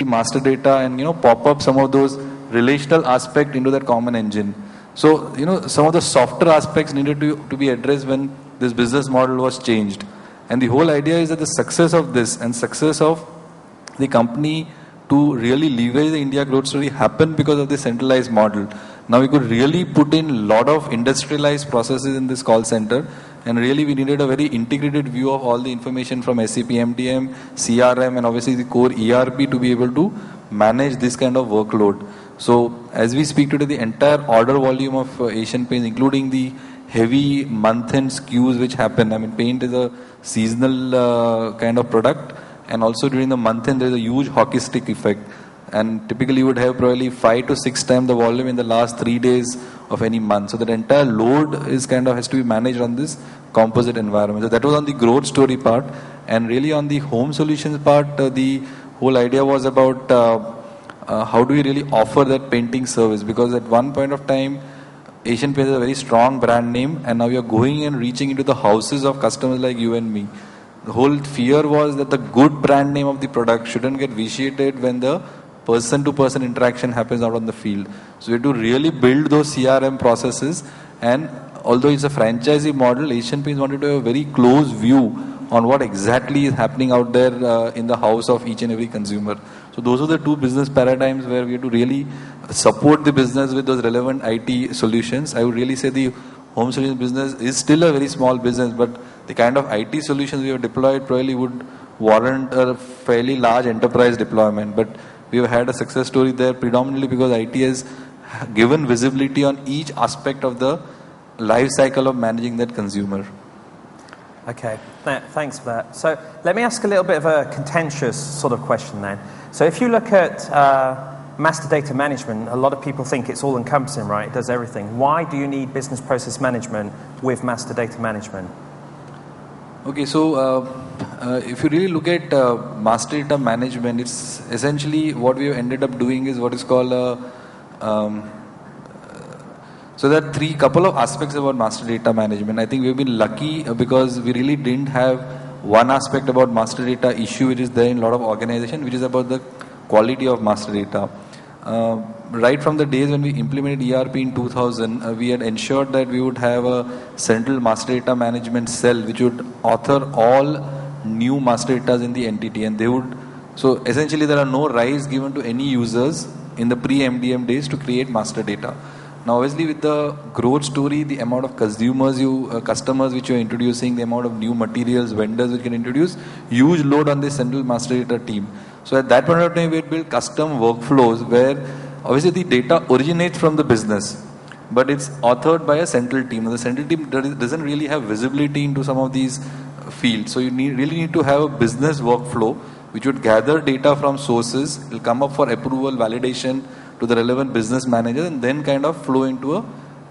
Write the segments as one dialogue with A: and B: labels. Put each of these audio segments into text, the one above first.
A: the master data and, pop up some of those relational aspect into that common engine. So, some of the softer aspects needed to be addressed when this business model was changed. And the whole idea is that the success of this and success of the company to really leverage the India growth story happened because of the centralized model. Now we could really put in a lot of industrialized processes in this call center, and really we needed a very integrated view of all the information from SAP MDM, CRM, and obviously the core ERP to be able to manage this kind of workload. So as we speak today, the entire order volume of Asian Paints, including the heavy month-end skews which happen. I mean, paint is a seasonal kind of product, and also during the month-end there is a huge hockey stick effect. And typically you would have probably 5 to 6 times the volume in the last 3 days of any month. So that entire load is has to be managed on this composite environment. So that was on the growth story part. And really on the home solutions part, the whole idea was about how do we really offer that painting service. Because at one point of time, Asian Paints is a very strong brand name, and now we are going and reaching into the houses of customers like you and me. The whole fear was that the good brand name of the product shouldn't get vitiated when the person-to-person interaction happens out on the field. So we have to really build those CRM processes, and although it's a franchisee model, Asian Paints wanted to have a very close view on what exactly is happening out there in the house of each and every consumer. So those are the two business paradigms where we have to really support the business with those relevant IT solutions. I would really say the home solutions business is still a very small business, but the kind of IT solutions we have deployed probably would warrant a fairly large enterprise deployment. But we have had a success story there predominantly because IT has given visibility on each aspect of the life cycle of managing that consumer.
B: Okay, thanks for that. So let me ask a little bit of a contentious sort of question then. So if you look at master data management, a lot of people think it's all encompassing, right? It does everything. Why do you need business process management with master data management?
A: Okay, so if you really look at master data management, it's essentially what we have ended up doing is what is called so there are couple of aspects about master data management. I think we've been lucky because we really didn't have one aspect about master data issue which is there in a lot of organizations, which is about the quality of master data. Right from the days when we implemented ERP in 2000, we had ensured that we would have a central master data management cell which would author all new master data in the entity, and they would, so essentially there are no rights given to any users in the pre-MDM days to create master data. Now obviously with the growth story, the amount of customers which you are introducing, the amount of new materials, vendors which you can introduce, huge load on the central master data team. So at that point of time we had built custom workflows where obviously the data originates from the business, but it's authored by a central team. The central team doesn't really have visibility into some of these fields. So you really need to have a business workflow which would gather data from sources, it will come up for approval, validation to the relevant business manager, and then kind of flow into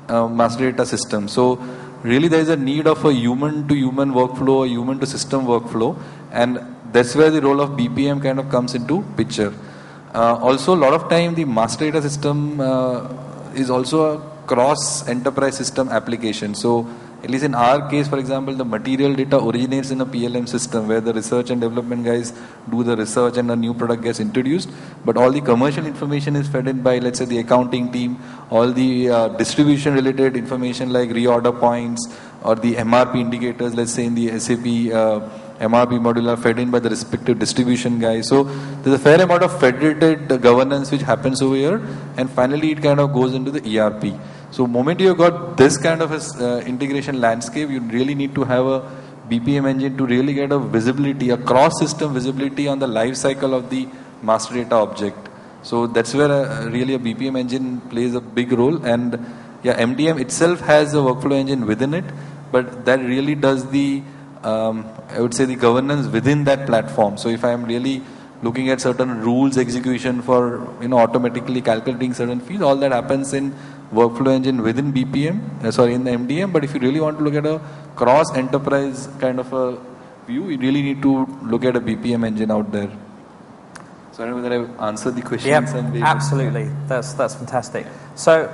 A: a master data system. So really there is a need of a human to human workflow, a human to system workflow, and that's where the role of BPM kind of comes into picture. Also a lot of time the master data system is also a cross enterprise system application. So at least in our case, for example, the material data originates in a PLM system where the research and development guys do the research and a new product gets introduced. But all the commercial information is fed in by, let's say, the accounting team. All the distribution related information like reorder points or the MRP indicators, let's say in the SAP MRP module, are fed in by the respective distribution guys. So there's a fair amount of federated governance which happens over here, and finally it kind of goes into the ERP. So moment you got this kind of a integration landscape, you really need to have a BPM engine to really get a visibility, a cross-system visibility on the life cycle of the master data object. So that's where really a BPM engine plays a big role. And yeah, MDM itself has a workflow engine within it, but that really does the, I would say, the governance within that platform. So if I am really looking at certain rules execution for automatically calculating certain fields, all that happens in workflow engine within BPM, in the MDM. But if you really want to look at a cross enterprise kind of a view, you really need to look at a BPM engine out there. So I don't know whether I've answered the question.
B: Yeah, absolutely. That's fantastic. So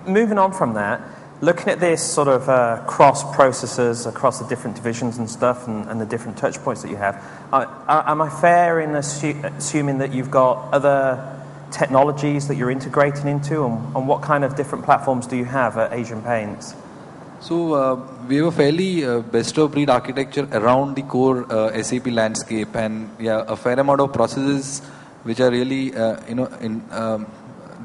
B: moving on from that, looking at this sort of cross processes across the different divisions and stuff and the different touch points that you have, am I fair in assuming that you've got other technologies that you're integrating into, and what kind of different platforms do you have at Asian Paints?
A: So we have a fairly best-of-breed architecture around the core SAP landscape, and a fair amount of processes which are really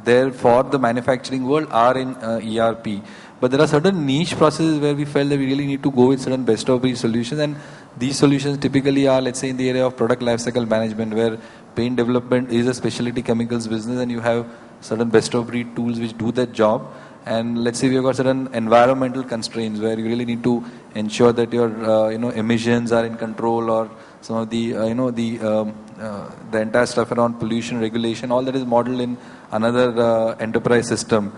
A: there for the manufacturing world are in ERP. But there are certain niche processes where we felt that we really need to go with certain best-of-breed solutions, and these solutions typically are, let's say, in the area of product lifecycle management, where paint development is a specialty chemicals business, and you have certain best-of-breed tools which do that job. And let's say we've got certain environmental constraints where you really need to ensure that your emissions are in control, or some of the the entire stuff around pollution regulation, all that is modeled in another enterprise system.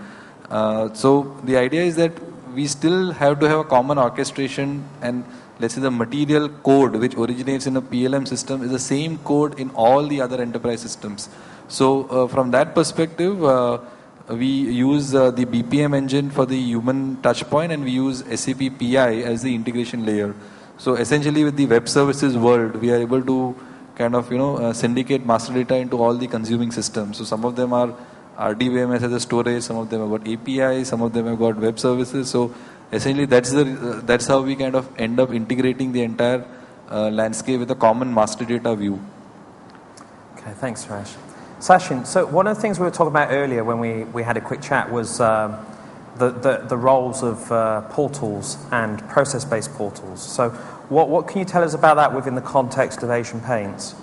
A: So the idea is that we still have to have a common orchestration, and let's say the material code which originates in a PLM system is the same code in all the other enterprise systems. So from that perspective, we use the BPM engine for the human touch point, and we use SAP PI as the integration layer. So essentially with the web services world, we are able to kind of syndicate master data into all the consuming systems. So some of them are RDBMS as a storage, some of them have got API, some of them have got web services. So essentially that's how we kind of end up integrating the entire landscape with a common master data view.
B: Okay, thanks, Rash. Sachin, so one of the things we were talking about earlier when we had a quick chat was the roles of portals and process-based portals. So what can you tell us about that within the context of Asian Paints?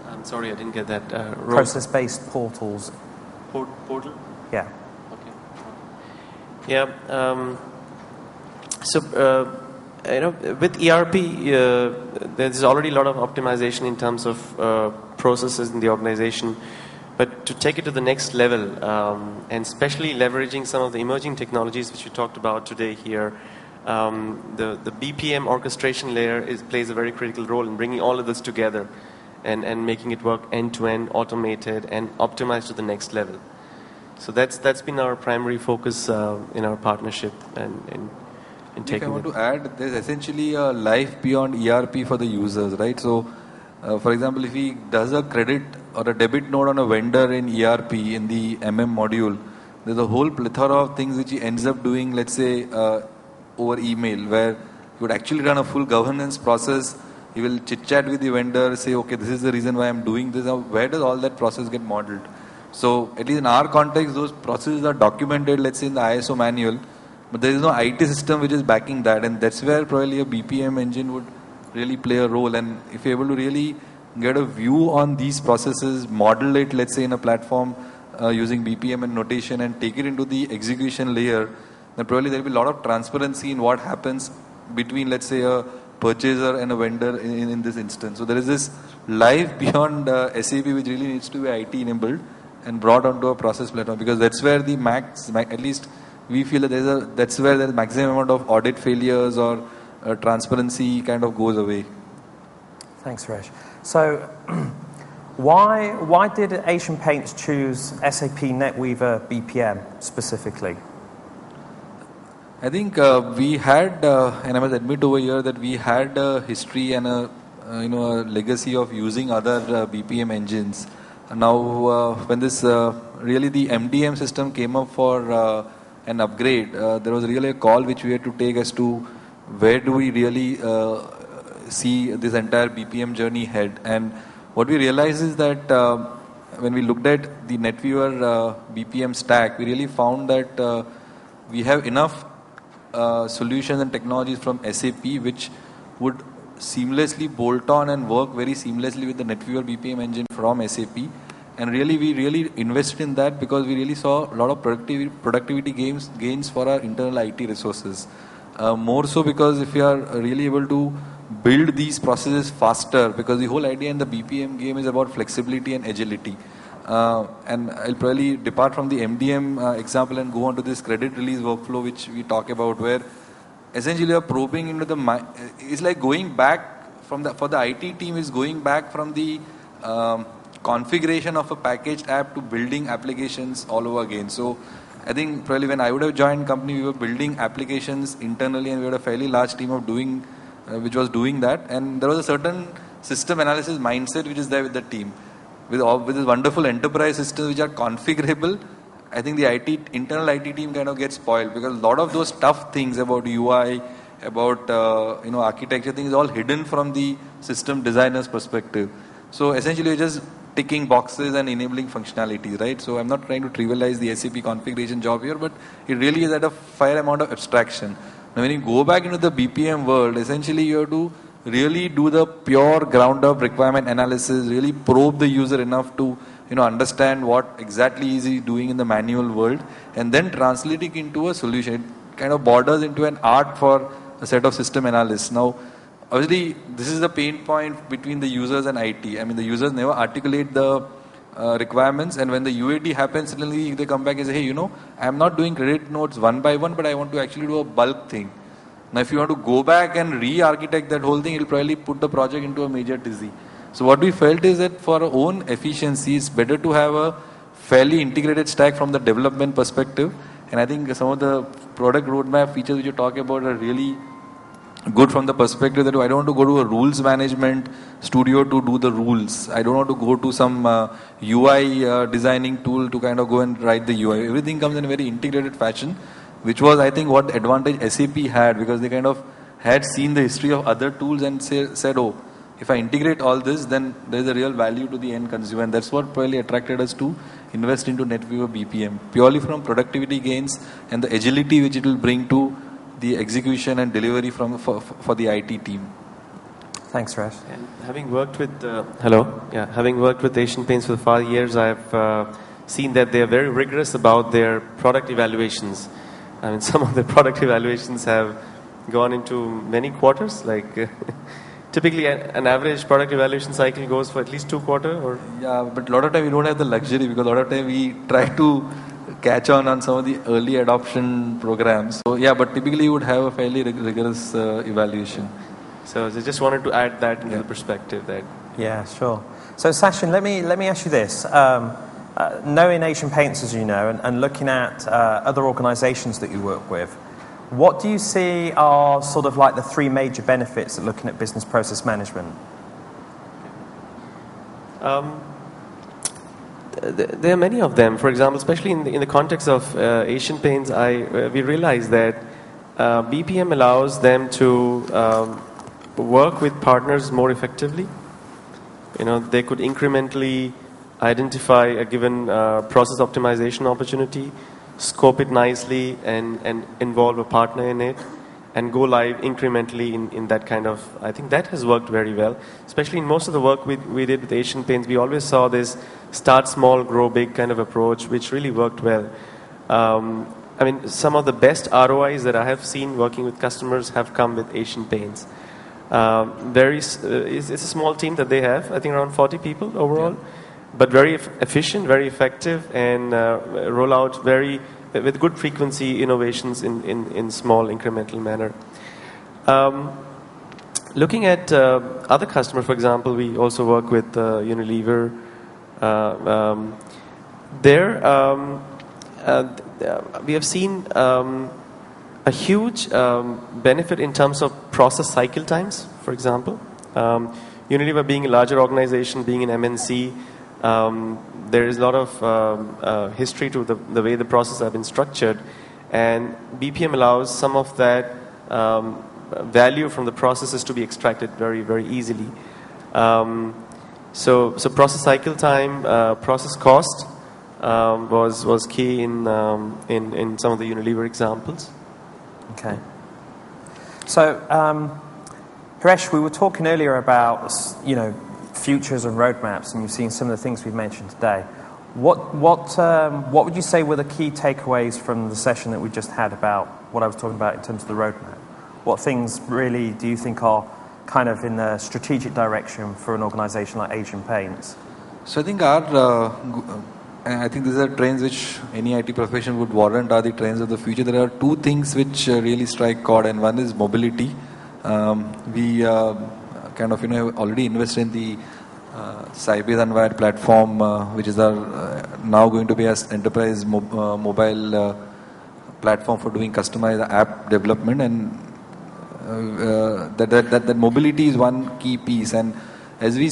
C: I'm sorry, I didn't get that.
B: Process-based portals.
C: Portal?
B: Yeah.
C: Okay. Yeah. With ERP, there's already a lot of optimization in terms of processes in the organization. But to take it to the next level, and especially leveraging some of the emerging technologies which we talked about today here, the BPM orchestration layer plays a very critical role in bringing all of this together and making it work end-to-end, automated, and optimized to the next level. So that's been our primary focus in our partnership and
A: if I want to add, there's essentially a life beyond ERP for the users, right? So, for example, if he does a credit or a debit note on a vendor in ERP in the module, there's a whole plethora of things which he ends up doing, let's say, over email, where he would actually run a full governance process. He will chit-chat with the vendor, say, okay, this is the reason why I'm doing this. Now, where does all that process get modeled? So, at least in our context, those processes are documented, let's say, in the ISO manual. But there is no IT system which is backing that, and that's where probably a BPM engine would really play a role. And if you're able to really get a view on these processes, model it, let's say, in a platform using BPM and notation, and take it into the execution layer, then probably there will be a lot of transparency in what happens between, let's say, a purchaser and a vendor in this instance. So there is this life beyond SAP which really needs to be IT enabled and brought onto a process platform, because that's where the at least we feel that that's where the maximum amount of audit failures or transparency kind of goes away.
B: Thanks, Rash. So, why did Asian Paints choose SAP NetWeaver BPM specifically?
A: I think we had, and I must admit over here that we had a history and a legacy of using other BPM engines. Now, when this really the MDM system came up for an upgrade, there was really a call which we had to take as to where do we really see this entire BPM journey head. And what we realized is that when we looked at the NetWeaver BPM stack, we really found that we have enough solutions and technologies from SAP which would seamlessly bolt on and work very seamlessly with the NetWeaver BPM engine from SAP. And really, we really invested in that because we really saw a lot of productivity gains for our internal IT resources. More so because if you are really able to build these processes faster, because the whole idea in the BPM game is about flexibility and agility. And I'll probably depart from the MDM example and go on to this credit release workflow which we talk about, where essentially you're probing into the it's like going back from for the IT team is going back from the configuration of a packaged app to building applications all over again. So I think probably when I would have joined company, we were building applications internally, and we had a fairly large team of doing, which was doing that. And there was a certain system analysis mindset which is there with the team, with this wonderful enterprise systems which are configurable. I think the internal IT team kind of gets spoiled because a lot of those tough things about UI, about architecture things, is all hidden from the system designer's perspective. So essentially, you're just ticking boxes and enabling functionalities, right? So I'm not trying to trivialize the SAP configuration job here, but it really is at a fair amount of abstraction. Now, when you go back into the BPM world, essentially you have to really do the pure ground-up requirement analysis, really probe the user enough to understand what exactly is he doing in the manual world, and then translate it into a solution. It kind of borders into an art for a set of system analysts. Now, obviously, this is the pain point between the users and IT. I mean, the users never articulate the requirements, and when the UAT happens, suddenly they come back and say, hey, I'm not doing credit notes one by one, but I want to actually do a bulk thing. Now, if you want to go back and re-architect that whole thing, it'll probably put the project into a major tizzy. So what we felt is that for our own efficiency, it's better to have a fairly integrated stack from the development perspective. And I think some of the product roadmap features which you talk about are really good from the perspective that I don't want to go to a rules management studio to do the rules. I don't want to go to some UI designing tool to kind of go and write the UI. Everything comes in a very integrated fashion, which was, I think, what advantage SAP had, because they kind of had seen the history of other tools and said, oh, if I integrate all this, then there's a real value to the end consumer. And that's what probably attracted us to invest into NetWeaver BPM, purely from productivity gains and the agility which it will bring to the execution and delivery for the IT team.
B: Thanks, Rash.
C: And having worked with Asian Paints for 5 years, I've seen that they are very rigorous about their product evaluations. I mean, some of the product evaluations have gone into many quarters. Typically, an average product evaluation cycle goes for at least 2 quarters.
A: Yeah, but a lot of time we don't have the luxury, because a lot of time we try to catch on some of the early adoption programs. So yeah, but typically you would have a fairly rigorous evaluation.
C: So I just wanted to add that into the perspective that.
B: Yeah, sure. So Sachin, let me ask you this. Knowing Asian Paints, as you know, and looking at other organizations that you work with, what do you see are sort of like the 3 major benefits of looking at business process management?
C: There are many of them. For example, especially in the context of Asian Paints, we realized that BPM allows them to work with partners more effectively. They could incrementally identify a given process optimization opportunity, scope it nicely, and involve a partner in it, and go live incrementally in that kind of. I think that has worked very well. Especially in most of the work we did with Asian Paints, we always saw this start small, grow big kind of approach, which really worked well. I mean, some of the best ROIs that I have seen working with customers have come with Asian Paints. It's a small team that they have, I think around 40 people overall, but very efficient, very effective, and roll out with good frequency innovations in small incremental manner. Looking at other customers, for example, we also work with Unilever. We have seen a huge benefit in terms of process cycle times, for example. Unilever being a larger organization, being an MNC, there is a lot of history to the way the processes have been structured, and BPM allows some of that value from the processes to be extracted very, very easily. So process cycle time, process cost was key in some of the Unilever examples.
B: Okay. So, Haresh, we were talking earlier about futures and roadmaps, and you've seen some of the things we've mentioned today. What would you say were the key takeaways from the session that we just had about what I was talking about in terms of the roadmap? What things really do you think are kind of in the strategic direction for an organization like Asian Paints?
A: So I think I think these are trends which any IT profession would warrant are the trends of the future. There are 2 things which really strike chord, and one is mobility. We kind of have already invested in the Sybase Unwired platform, which is our now going to be as enterprise mobile platform for doing customized app development, and that mobility is one key piece. And as we